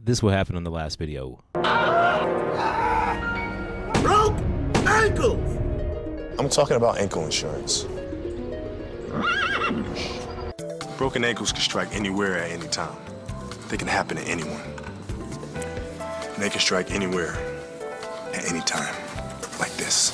This is what happened on the last video. Broke ankles! I'm talking about ankle insurance. Broken ankles can strike anywhere at any time. They can happen to anyone. And they can strike anywhere at any time, like this.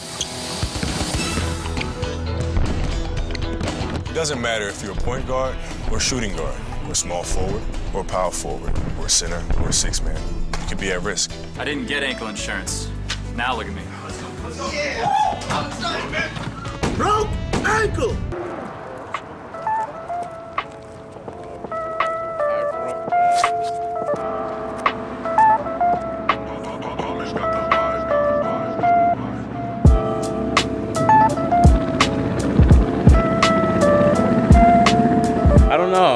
It doesn't matter if you're a point guard or shooting guard, or a small forward, or a power forward, or a center, or a six man. You could be at risk. I didn't get ankle insurance. Now look at me. Let's go. Yeah. Broke ankle!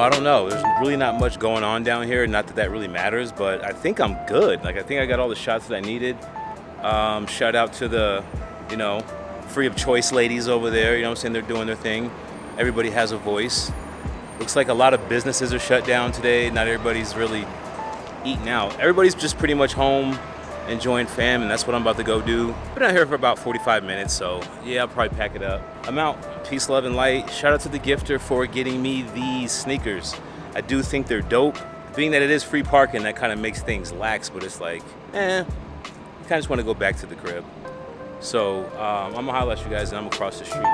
I don't know. There's really not much going on down here. Not that that really matters, but I think I'm good. Like, I think I got all the shots that I needed. Shout out to the, free of choice ladies over there. You know what I'm saying? They're doing their thing. Everybody has a voice. Looks like a lot of businesses are shut down today. Not everybody's really eating out. Everybody's just pretty much home, enjoying fam, and that's what I'm about to go do. Been out here for about 45 minutes, so yeah, I'll probably pack it up. I'm out. Peace, love, and light. Shout out to the gifter for getting me these sneakers. I do think they're dope. Being that it is free parking, that kind of makes things lax, but it's like, I kind of just want to go back to the crib. So I'm gonna holler at you guys, and I'm across the street.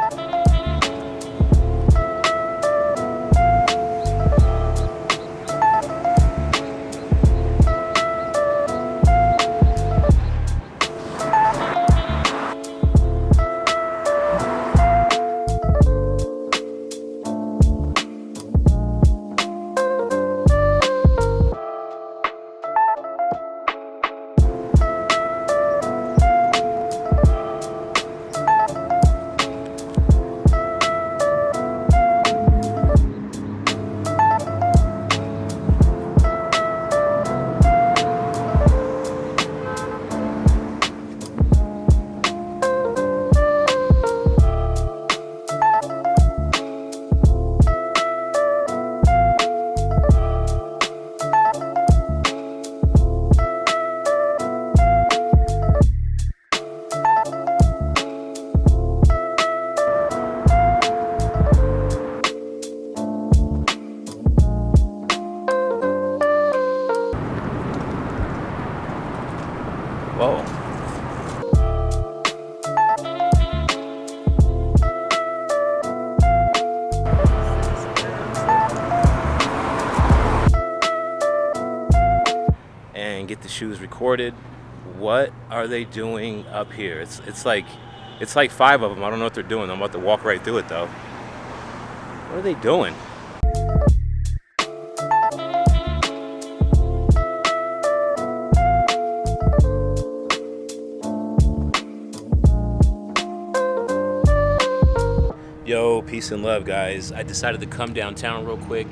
Whoa. And get the shoes recorded. What are they doing up here? It's like 5 of them. I don't know what they're doing. I'm about to walk right through it though. What are they doing? Yo, peace and love, guys. I decided to come downtown real quick.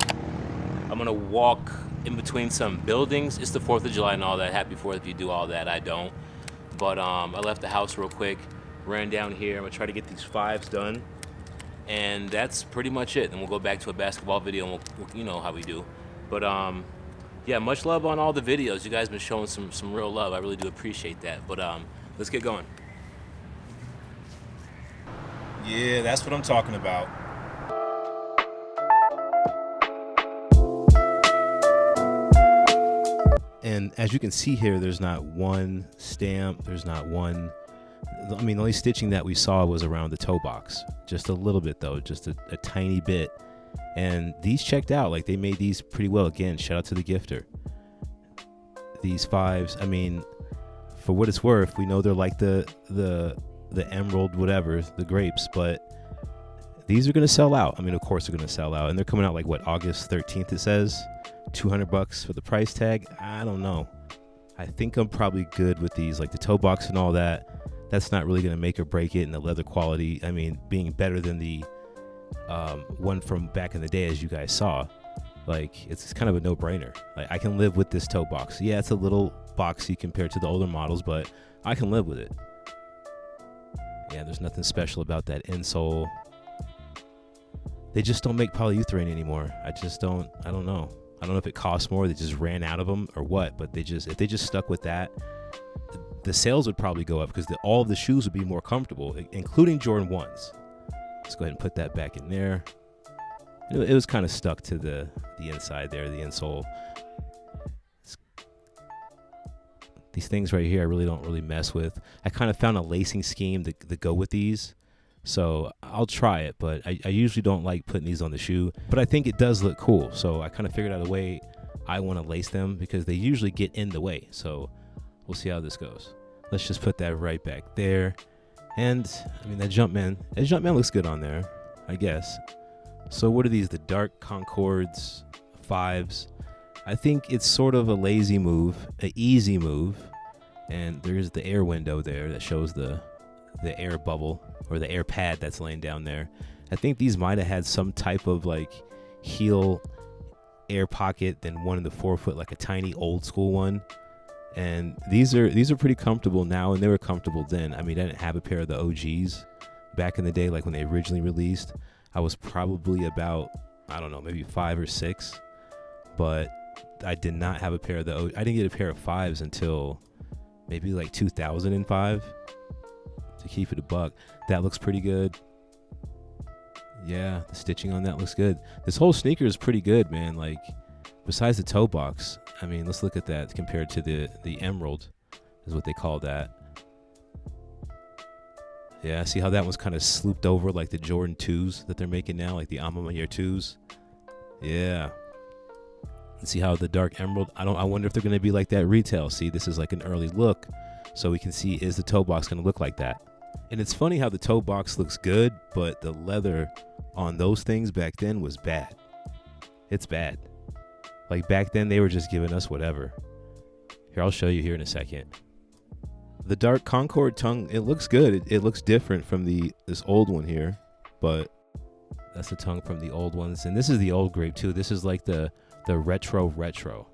I'm gonna walk in between some buildings. It's the 4th of July and all that. Happy 4th if you do all that. I don't. But I left the house real quick, ran down here. I'm gonna try to get these 5s done. And that's pretty much it. Then we'll go back to a basketball video and we'll you know how we do. But yeah, much love on all the videos. You guys been showing some real love. I really do appreciate that. But let's get going. Yeah, that's what I'm talking about. And as you can see here, there's not one stamp, there's not one, I mean, the only stitching that we saw was around the toe box. Just a little bit though, just a tiny bit. And these checked out, like they made these pretty well. Again, shout out to the gifter. These 5s, I mean, for what it's worth, we know they're like the emerald whatever, the grapes, but these are going to sell out. I mean, of course they're going to sell out, and they're coming out like what, August 13th it says. $200 for the price tag. I don't know. I think I'm probably good with these, like the toe box and all that. That's not really going to make or break it, and the leather quality, I mean, being better than the one from back in the day, as you guys saw, like it's kind of a no-brainer. Like I can live with this toe box. Yeah, it's a little boxy compared to the older models, but I can live with it. Yeah, there's nothing special about that insole. They just don't make polyurethane anymore. I don't know. I don't know if it costs more, they just ran out of them or what, but if they just stuck with that, the sales would probably go up because all of the shoes would be more comfortable, including Jordan 1s. Let's go ahead and put that back in there. It was kind of stuck to the inside there, the insole. These things right here I really don't mess with. I kind of found a lacing scheme to go with these. So I'll try it, but I usually don't like putting these on the shoe. But I think it does look cool. So I kind of figured out a way I want to lace them because they usually get in the way. So we'll see how this goes. Let's just put that right back there. And I mean, that Jumpman looks good on there, I guess. So what are these? The dark Concords 5s. I think it's sort of a lazy move, an easy move. And there's the air window there that shows the air bubble or the air pad that's laying down there. I think these might have had some type of like heel air pocket than one in the forefoot, like a tiny old school one. And these are pretty comfortable now, and they were comfortable then. I mean, I didn't have a pair of the OGs back in the day, like when they originally released. I was probably about, I don't know, maybe 5 or 6, but I did not have a pair of I didn't get a pair of 5s until maybe like 2005. To keep it a buck, that looks pretty good. Yeah, the stitching on that looks good. This whole sneaker is pretty good, man. Like, besides the toe box, I mean, let's look at that compared to the Emerald, is what they call that. Yeah, see how that one's kind of slooped over like the Jordan 2s that they're making now, like the Alma Mater 2s. Yeah. And see how the dark Emerald, I wonder if they're going to be like that retail. See, this is like an early look, so we can see, is the toe box going to look like that? And it's funny how the toe box looks good, but the leather on those things back then was bad. It's bad. Like back then they were just giving us whatever. Here, I'll show you here in a second. The dark Concord tongue, it looks good. It looks different from this old one here, but that's the tongue from the old ones. And this is the old Grape too. This is like the retro.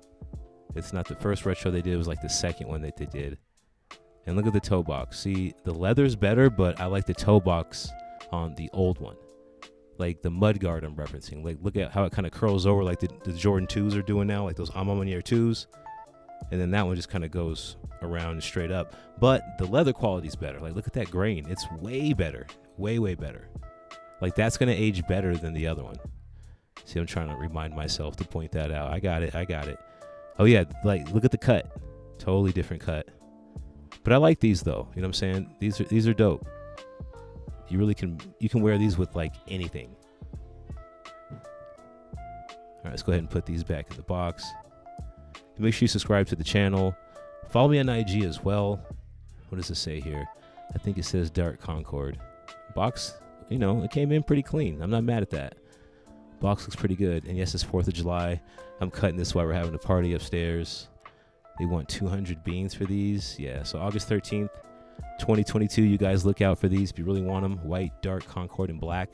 It's not the first retro they did. It was like the second one that they did. And look at the toe box. See, the leather's better, but I like the toe box on the old one. Like the mudguard I'm referencing. Like, look at how it kind of curls over like the Jordan 2s are doing now, like those Alma Mater 2s. And then that one just kind of goes around and straight up. But the leather quality's better. Like, look at that grain. It's way better. Way, way better. Like, that's going to age better than the other one. See, I'm trying to remind myself to point that out. I got it. Oh, yeah. Like, look at the cut. Totally different cut. But I like these though. You know what I'm saying? These are dope. You can wear these with like anything. All right, let's go ahead and put these back in the box. Make sure you subscribe to the channel. Follow me on IG as well. What does it say here? I think it says Dark Concord. Box, it came in pretty clean. I'm not mad at that. Box looks pretty good. And yes, it's 4th of July. I'm cutting this while we're having a party upstairs. They want 200 beans for these. Yeah, so August 13th, 2022. You guys look out for these if you really want them. White, dark, Concord, and black.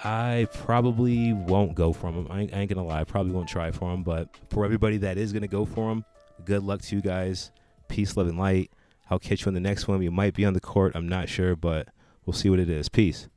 I probably won't go for them. I ain't going to lie. I probably won't try for them. But for everybody that is going to go for them, good luck to you guys. Peace, love, and light. I'll catch you on the next one. You might be on the court. I'm not sure, but we'll see what it is. Peace.